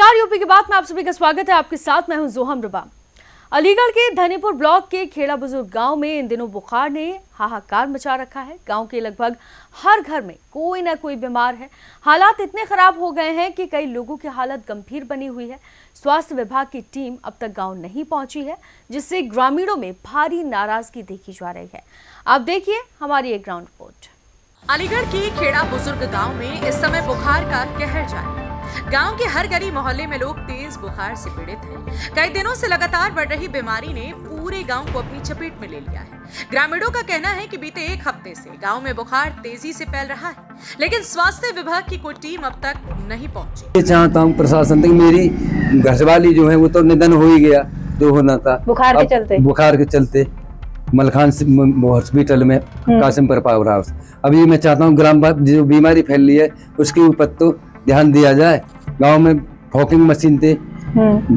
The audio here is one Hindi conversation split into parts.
नमस्कार, यूपी की बात में आप सभी का स्वागत है। आपके साथ मैं हूं जोहम रबा। अलीगढ़ के धनीपुर ब्लॉक के खेड़ा बुजुर्ग गांव में इन दिनों बुखार ने हाहाकार मचा रखा है। गांव के लगभग हर घर में कोई ना कोई बीमार है। हालात इतने खराब हो गए हैं कि कई लोगों की हालत गंभीर बनी हुई है। स्वास्थ्य विभाग की टीम अब तक गांव नहीं पहुंची है, जिससे ग्रामीणों में भारी नाराजगी देखी जा रही है। आप देखिए हमारी एक ग्राउंड रिपोर्ट। अलीगढ़ के खेड़ा बुजुर्ग गांव में इस समय बुखार का कहर जारी है। गांव के हर गली मोहल्ले में लोग तेज बुखार से पीड़ित हैं। कई दिनों से लगातार बढ़ रही बीमारी ने पूरे गांव को अपनी चपेट में ले लिया है। ग्रामीणों का कहना है कि बीते एक हफ्ते से गांव में बुखार तेजी से फैल रहा है, लेकिन स्वास्थ्य विभाग की कोई टीम अब तक नहीं पहुंची। चाहता हूँ प्रशासन तक, मेरी घरवाली जो है वो तो निधन हो ही गया, जो होना था बुखार के चलते मलखान हॉस्पिटल में कासिमपुर पावर हाउस। अभी मैं चाहता हूँ ग्राम जो बीमारी फैल रही है उसके ऊपर तो ध्यान दिया जाए। गांव में फॉकिंग मशीन से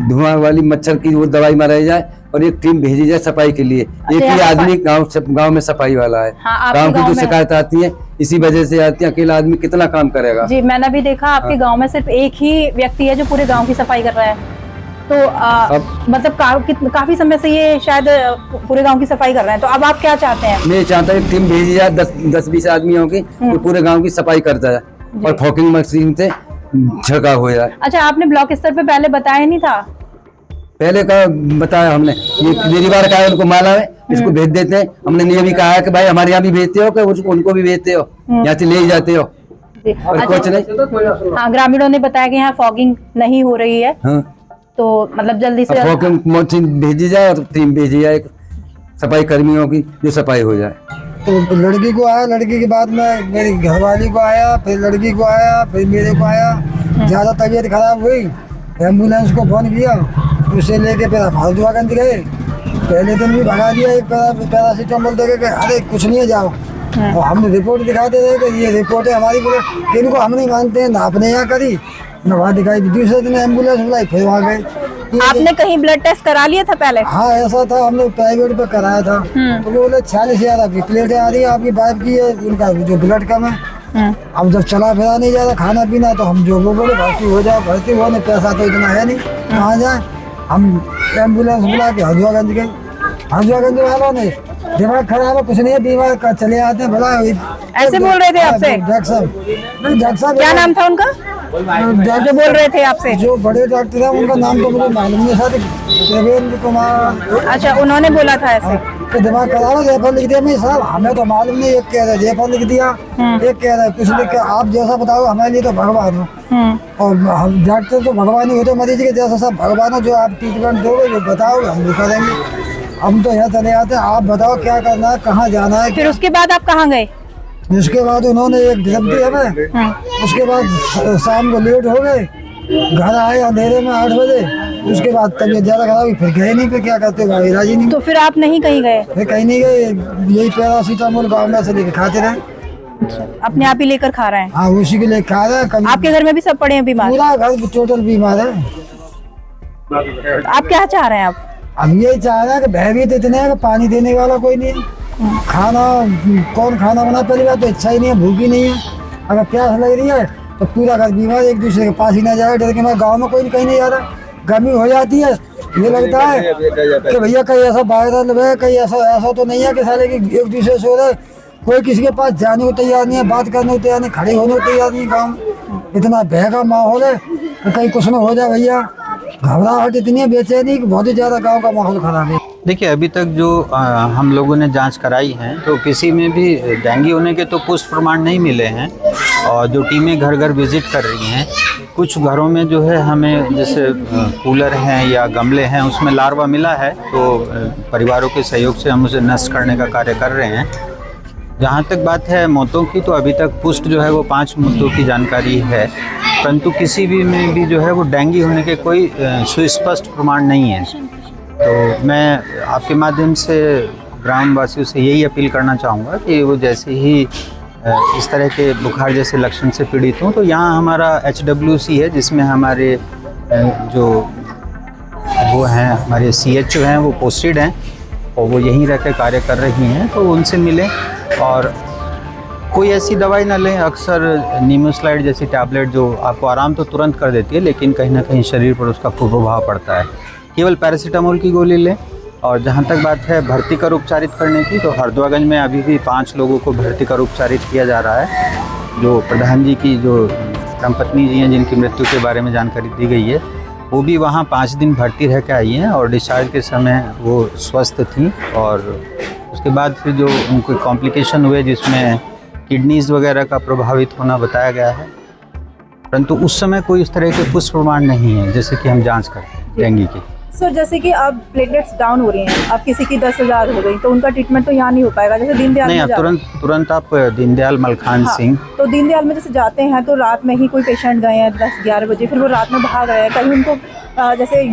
धुआं वाली मच्छर की वो दवाई मारी जाए और एक टीम भेजी जाए सफाई के लिए। एक ही आदमी गांव में सफाई वाला है। गांव की जो शिकायत आती है इसी वजह से आती है। अकेला आदमी कितना काम करेगा? जी, मैंने भी देखा आपके गांव में सिर्फ एक ही व्यक्ति है जो पूरे गांव की सफाई कर रहा है। तो मतलब काफी समय से ये शायद पूरे गांव की सफाई कर रहे हैं। तो अब आप क्या चाहते हैं? मैं चाहता हूँ टीम भेजी जाए 10-20 आदमियों की, जो पूरे गाँव की सफाई करता है और फॉकिंग मशीन से छिड़काव हो जाए। अच्छा, आपने ब्लॉक स्तर पे पहले बताया नहीं था? पहले का बताया हमने, ये मेरी बार कहा उनको माला है, इसको भेज देते हैं। हमने ये भी कहा है कि भाई हमारे यहाँ भी भेजते हो, कि उनको भी भेजते हो, यहाँ से ले जाते हो और कुछ नहीं। हाँ, ग्रामीणों ने बताया कि यहाँ फॉगिंग नहीं हो रही है। हाँ। तो मतलब जल्दी से फॉगिंग मशीन भेजी जाए और टीम भेजी जाए सफाई कर्मियों की, जो सफाई हो जाए। तो लड़की को आया, लड़की के बाद में मेरी घरवाली को आया, फिर लड़की को आया, फिर मेरे को आया। ज़्यादा तबीयत खराब हुई, एम्बुलेंस को फोन किया, उसे लेके फिर हल्द्वागंज गए। पहले दिन भी भगा दिया एक पैरासीटामोल देके, अरे कुछ नहीं है जाओ। और हमने रिपोर्ट दिखाते थे कि ये रिपोर्ट है हमारी, बोले इनको हम नहीं मानते हैं, ना अपने यहाँ करी ना वहाँ दिखाई दी। दूसरे दिन एम्बुलेंस बुलाई, फिर वहाँ गए। आपने कहीं ब्लड टेस्ट करा लिया था पहले? हाँ, ऐसा था, हमने प्राइवेट पे कराया था। तो बोले 40,000 आपकी प्लेटें आ रही है, आपकी वाइफ की है, उनका जो ब्लड कम है। अब जब चला फिरा नहीं जाता खाना पीना, तो हम जो वो बोले भर्ती हो जाओ, भर्ती होने पैसा तो इतना है नहीं, कहाँ जाए। हम एम्बुलेंस बुला के हल्द्वागंज गए। हल्द्वागंज वालों ने दिमाग खराब है, कुछ नहीं है, बीमार का चले आते हैं। भला ऐसे बोल रहे थे आपसे? डॉक्टर साहब, क्या नाम था उनका जो बोल रहे थे आपसे? जो बड़े डॉक्टर है उनका नाम तो मुझे मालूम नहीं, सर देवेंद्र कुमार। अच्छा, उन्होंने बोला था ऐसे? तो दिमाग खराब है, रेफर लिख दिया। नहीं साहब, हमें तो मालूम नहीं, एक कह रहे रेफर लिख दिया, एक कह रहे कुछ लिख के। आप जैसा बताओ, हमारे लिए तो भगवान हो, और हम डॉक्टर तो भगवान ही होते मरीज के जैसा। सब भगवान हो, जो आप ट्रीटमेंट दोगे, जो बताओगे हम भी करेंगे। हम तो यहाँ चले आते हैं, आप बताओ क्या करना है, कहाँ जाना है। फिर उसके बाद आप कहाँ गए? उसके बाद उन्होंने एक ड्रग दी हमें। उसके बाद शाम को लेट हो गए, घर आए अंधेरे में 8 बजे। उसके बाद तबीयत ज्यादा खराब हुई, फिर गए नहीं। फिर क्या करते हो, इलाज ही नहीं। तो फिर आप नहीं कहीं गए? फिर कहीं नहीं गए, यही पैरासीटामोल गाँव में से लेकर खाते रहे। अच्छा, अपने आप ही लेकर खा रहे हैं? हाँ, उसी के लिए खा रहे हैं। आपके घर में भी सब पड़े हैं बीमार? पूरा घर टोटल बीमार है। आप क्या चाह रहे हैं? आप अब यही चाह रहे हैं कि भयभीत इतने हैं कि पानी देने वाला कोई नहीं है। खाना कौन खाना बना, पहली बात तो इच्छा ही नहीं है, भूखी नहीं है। अगर प्यास लग रही है तो पूरा घर बीमार, एक दूसरे के पास ही ना जाए, डर के। मैं गाँव में कोई कहीं नहीं जा रहा। गर्मी हो जाती है, ये लगता है कि भैया कहीं ऐसा वायरल है, कहीं ऐसा तो नहीं है कि साले की एक दूसरे से हो रहे। कोई किसी के पास जाने को तैयार नहीं है, बात करने को तैयार नहीं, खड़े होने को तैयार नहीं। गाँव इतना भय का माहौल है कि कहीं कुछ ना हो जाए भैया। घबराहट इतनी है, बेचैनी, बहुत ही ज्यादा गाँव का माहौल खराब है। देखिए, अभी तक जो हम लोगों ने जांच कराई है तो किसी में भी डेंगू होने के तो पुष्ट प्रमाण नहीं मिले हैं। और जो टीमें घर घर विजिट कर रही हैं, कुछ घरों में जो है हमें जैसे कूलर हैं या गमले हैं उसमें लार्वा मिला है, तो परिवारों के सहयोग से हम उसे नष्ट करने का कार्य कर रहे हैं। जहाँ तक बात है मौतों की, तो अभी तक पुष्ट जो है वो 5 मौतों की जानकारी है, परंतु किसी भी में भी जो है वो डेंगू होने के कोई सुस्पष्ट प्रमाण नहीं है। तो मैं आपके माध्यम से ग्रामवासियों से यही अपील करना चाहूँगा कि वो जैसे ही इस तरह के बुखार जैसे लक्षण से पीड़ित हों, तो यहाँ हमारा HWC है, जिसमें हमारे जो वो हैं हमारे CHO हैं वो पोस्टेड हैं और वो यहीं रह कर कार्य कर रही हैं, तो उनसे मिलें और कोई ऐसी दवाई ना लें। अक्सर नीमोस्लाइड जैसी टैबलेट जो आपको आराम तो तुरंत कर देती है, लेकिन कहीं ना कहीं शरीर पर उसका कुप्रभाव पड़ता है। केवल पैरासीटामोल की गोली लें। और जहाँ तक बात है भर्ती कर उपचारित करने की, तो हरदोईगंज में अभी भी 5 लोगों को भर्ती कर उपचारित किया जा रहा है। जो प्रधान जी की जो धर्मपत्नी जी हैं जिनकी मृत्यु के बारे में जानकारी दी गई है, वो भी वहाँ 5 दिन भर्ती रह के आई हैं और डिस्चार्ज के समय वो स्वस्थ थी। और उसके बाद फिर जो उनको कॉम्प्लिकेशन हुए जिसमें किडनीज वगैरह का प्रभावित होना बताया गया है, परंतु उस समय कोई इस तरह के पुष्ट प्रमाण नहीं है जैसे कि हम जांच करते हैं डेंगू की। सर जैसे कि अब प्लेटलेट्स डाउन हो रही हैं, अब किसी की 10,000 हो गई तो उनका ट्रीटमेंट तो यहाँ नहीं हो पाएगा, जैसे दीनदयाल नहीं, में तुरंत आप दीनदयाल मलखान सिंह, तो दीनदयाल में जैसे जाते हैं तो रात में ही कोई पेशेंट गए हैं 10-11 बजे, फिर वो रात में भाग रहे हैं, कहीं उनको जैसे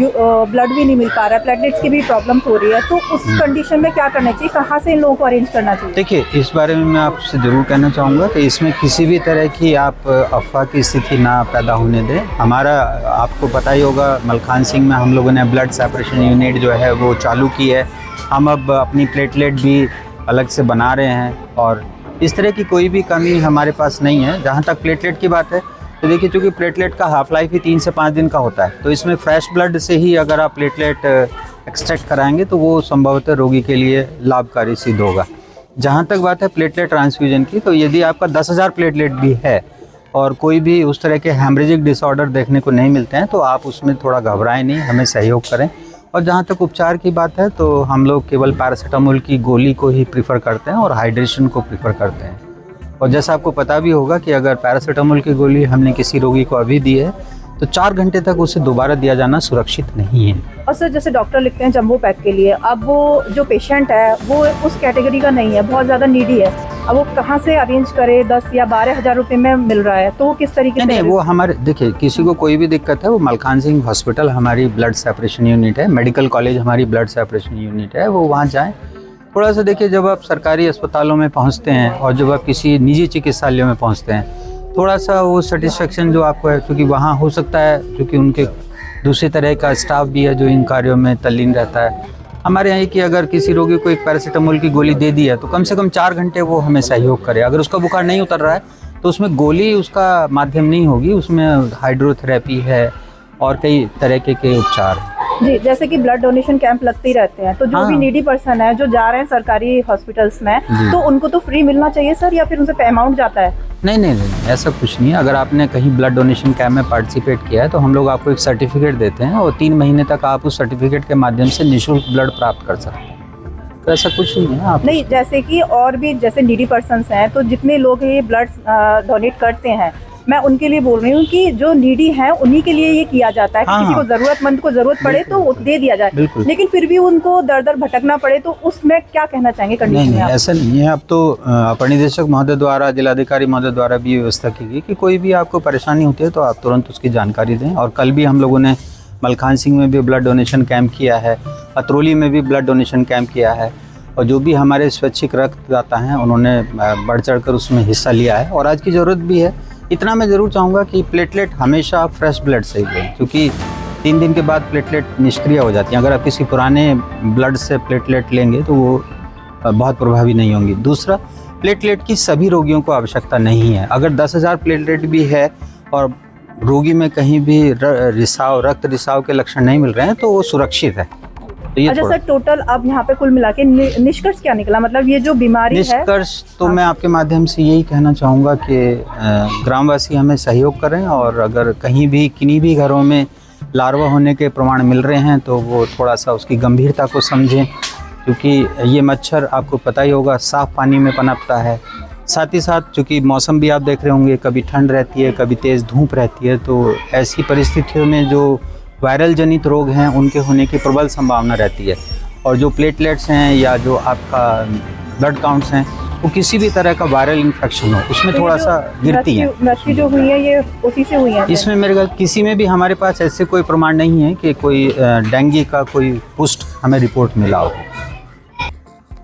ब्लड भी नहीं मिल पा रहा है, प्लेटलेट्स की भी प्रॉब्लम्स हो रही है, तो उस कंडीशन में क्या करना चाहिए, कहाँ से इन लोगों को अरेंज करना चाहिए? देखिए, इस बारे में मैं आपसे ज़रूर कहना चाहूँगा कि इसमें किसी भी तरह की आप अफवाह की स्थिति ना पैदा होने दें। हमारा आपको पता ही होगा मलखान सिंह में हम लोगों ने ब्लड सेपरेशन यूनिट जो है वो चालू की है। हम अब अपनी प्लेटलेट भी अलग से बना रहे हैं और इस तरह की कोई भी कमी हमारे पास नहीं है। जहाँ तक प्लेटलेट की बात है तो देखिए, चूँकि प्लेटलेट का हाफ लाइफ ही 3 से 5 दिन का होता है, तो इसमें फ्रेश ब्लड से ही अगर आप प्लेटलेट एक्सट्रैक्ट कराएंगे तो वो संभवतः रोगी के लिए लाभकारी सिद्ध होगा। जहाँ तक बात है प्लेटलेट ट्रांसफ्यूजन की, तो यदि आपका 10,000 प्लेटलेट भी है और कोई भी उस तरह के हेमरेजिक डिसऑर्डर देखने को नहीं मिलते हैं तो आप उसमें थोड़ा घबराएं नहीं, हमें सहयोग करें। और जहाँ तक उपचार की बात है तो हम लोग केवल पैरासीटामोल की गोली को ही प्रीफर करते हैं और हाइड्रेशन को प्रीफर करते हैं। और जैसा आपको पता भी होगा कि अगर पैरासीटामोल की गोली हमने किसी रोगी को अभी दी है तो 4 घंटे तक उसे दोबारा दिया जाना सुरक्षित नहीं है। और सर जैसे डॉक्टर लिखते हैं जम्बो पैक के लिए, अब वो जो पेशेंट है वो उस कैटेगरी का नहीं है, बहुत ज़्यादा नीडी है, अब वो कहाँ से अरेंज करे? 10 या 12 हज़ार रुपये में मिल रहा है, तो वो किस तरीके से? नहीं, वो हमारे देखिए, किसी को कोई भी दिक्कत है वो मलखान सिंह हॉस्पिटल हमारी ब्लड सेपरेशन यूनिट है, मेडिकल कॉलेज हमारी ब्लड सेपरेशन यूनिट है, वो वहाँ जाएँ। थोड़ा सा देखिए, जब आप सरकारी अस्पतालों में पहुँचते हैं और जब आप किसी निजी चिकित्सालयों में पहुँचते हैं, थोड़ा सा वो सेटिस्फेक्शन जो आपको है, क्योंकि वहाँ हो सकता है क्योंकि उनके दूसरी तरह का स्टाफ भी है जो इन कार्यों में तल्लीन रहता है। हमारे यहाँ कि अगर किसी रोगी को एक पैरासीटामोल की गोली दे दी है तो कम से कम 4 घंटे वो हमें सहयोग करे। अगर उसका बुखार नहीं उतर रहा है तो उसमें गोली उसका माध्यम नहीं होगी, उसमें हाइड्रोथेरेपी है और कई तरह के उपचार हैं। जी, जैसे कि ब्लड डोनेशन कैंप लगते ही रहते हैं, तो जो भी नीडी पर्सन है जो जा रहे हैं सरकारी हॉस्पिटल्स में, तो उनको तो फ्री मिलना चाहिए सर, या फिर उनसे अमाउंट जाता है? नहीं, ऐसा कुछ नहीं है। अगर आपने कहीं ब्लड डोनेशन कैंप में पार्टिसिपेट किया है तो हम लोग आपको एक सर्टिफिकेट देते हैं और 3 महीने तक आप उस सर्टिफिकेट के माध्यम से निःशुल्क ब्लड प्राप्त कर सकते हैं। तो ऐसा कुछ नहीं है। आप नहीं, जैसे कि और भी जैसे नीडी पर्सन्स हैं, तो जितने लोग ये ब्लड डोनेट करते हैं, मैं उनके लिए बोल रही हूँ कि जो नीडी हैं उन्हीं के लिए ये किया जाता है कि किसी को जरूरतमंद को जरूरत पड़े तो वो दे दिया जाए, लेकिन फिर भी उनको दर दर भटकना पड़े, तो उसमें क्या कहना चाहेंगे कंडीशन में? नहीं, ऐसा नहीं है। अब तो अपर निदेशक महोदय द्वारा, जिलाधिकारी महोदय द्वारा भी व्यवस्था की गई कि कोई भी आपको परेशानी होती है तो आप तुरंत उसकी जानकारी दें। और कल भी हम लोगों ने मलखान सिंह में भी ब्लड डोनेशन कैंप किया है, अतरौली में भी ब्लड डोनेशन कैंप किया है, और जो भी हमारे स्वैच्छिक रक्तदाता हैं उन्होंने बढ़ चढ़ कर उसमें हिस्सा लिया है और आज की ज़रूरत भी है। इतना मैं ज़रूर चाहूँगा कि प्लेटलेट हमेशा फ्रेश ब्लड से ही लें, क्योंकि 3 दिन के बाद प्लेटलेट निष्क्रिय हो जाती हैं। अगर आप किसी पुराने ब्लड से प्लेटलेट लेंगे तो वो बहुत प्रभावी नहीं होंगी। दूसरा, प्लेटलेट की सभी रोगियों को आवश्यकता नहीं है। अगर 10,000 प्लेटलेट भी है और रोगी में कहीं भी रक्त रिसाव के लक्षण नहीं मिल रहे हैं तो वो सुरक्षित है। तो अच्छा सर, टोटल अब यहाँ पे कुल मिला के निष्कर्ष क्या निकला, मतलब ये जो बीमारी है? निष्कर्ष तो मैं आपके माध्यम से यही कहना चाहूँगा कि ग्रामवासी हमें सहयोग करें और अगर कहीं भी किन्हीं भी घरों में लार्वा होने के प्रमाण मिल रहे हैं तो वो थोड़ा सा उसकी गंभीरता को समझें, क्योंकि ये मच्छर आपको पता ही होगा साफ़ पानी में पनपता है। साथ ही साथ चूँकि मौसम भी आप देख रहे होंगे, कभी ठंड रहती है, कभी तेज़ धूप रहती है, तो ऐसी परिस्थितियों में जो वायरल जनित रोग हैं उनके होने की प्रबल संभावना रहती है। और जो प्लेटलेट्स हैं या जो आपका ब्लड काउंट्स हैं वो किसी भी तरह का वायरल इन्फेक्शन हो उसमें थोड़ा सा गिरती हैं। मृत्यु जो हुई है ये उसी से हुई है? इसमें मेरे ख्याल किसी में भी हमारे पास ऐसे कोई प्रमाण नहीं है कि कोई डेंगू का कोई पुष्ट हमें रिपोर्ट मिला हो।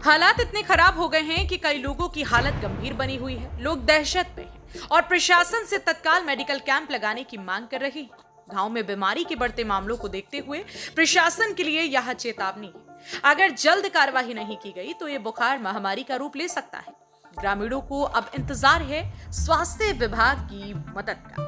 हालात इतने खराब हो गए हैं कि कई लोगों की हालत गंभीर बनी हुई है। लोग दहशत में हैं और प्रशासन से तत्काल मेडिकल कैंप लगाने की मांग कर रहे हैं। गांव में बीमारी के बढ़ते मामलों को देखते हुए प्रशासन के लिए यह चेतावनी है, अगर जल्द कार्रवाई नहीं की गई तो ये बुखार महामारी का रूप ले सकता है। ग्रामीणों को अब इंतजार है स्वास्थ्य विभाग की मदद का।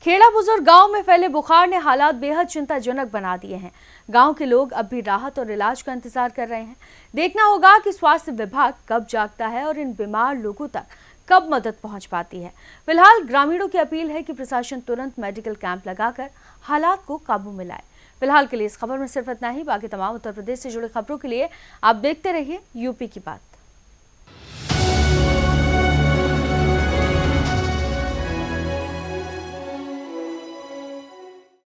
खेड़ा बुजुर्ग गांव में फैले बुखार ने हालात बेहद चिंताजनक बना दिए हैं। गांव के लोग अब भी राहत और इलाज का इंतजार कर रहे हैं। देखना होगा कि स्वास्थ्य विभाग कब जागता है और इन बीमार लोगों तक कब मदद पहुंच पाती है। फिलहाल ग्रामीणों की अपील है कि प्रशासन तुरंत मेडिकल कैंप लगाकर हालात को काबू में लाए। फिलहाल के लिए इस खबर में सिर्फ इतना ही। बाकी तमाम उत्तर प्रदेश से जुड़ी खबरों के लिए आप देखते रहिए यूपी की बात।